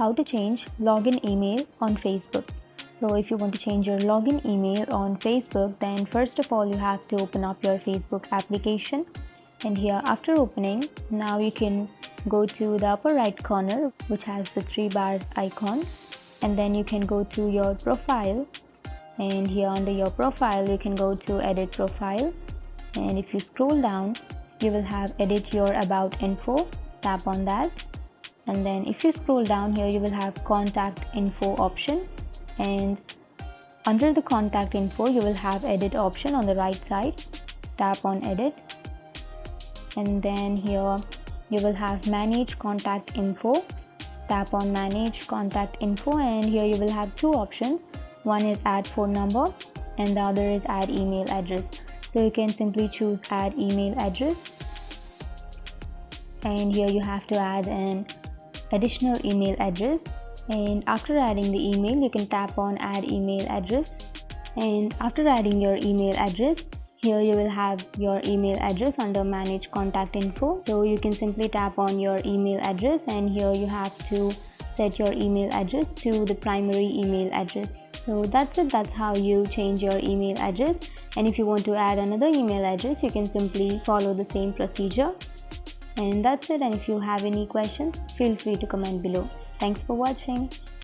how to change login email on Facebook. So if you want to change your login email on Facebook, then first of all you have to open up your Facebook application, and here after opening, now you can go to the upper right corner which has the 3 bars icon, and then you can go to your profile, and here under your profile you can go to edit profile, and if you scroll down you will have edit your about info. Tap on that, and then if you scroll down here you will have contact info option, and under the contact info you will have edit option on the right side. Tap on edit, and then here you will have manage contact info. Tap on manage contact info, and here you will have two options. One is add phone number and the other is add email address. So you can simply choose add email address, and here you have to add an additional email address, and after adding the email you can tap on add email address, and after adding your email address, here you will have your email address under manage contact info. So you can simply tap on your email address, and here you have to set your email address to the primary email address. So that's it. That's how you change your email address, and if you want to add another email address you can simply follow the same procedure. And that's it, and if you have any questions feel free to comment below. Thanks for watching.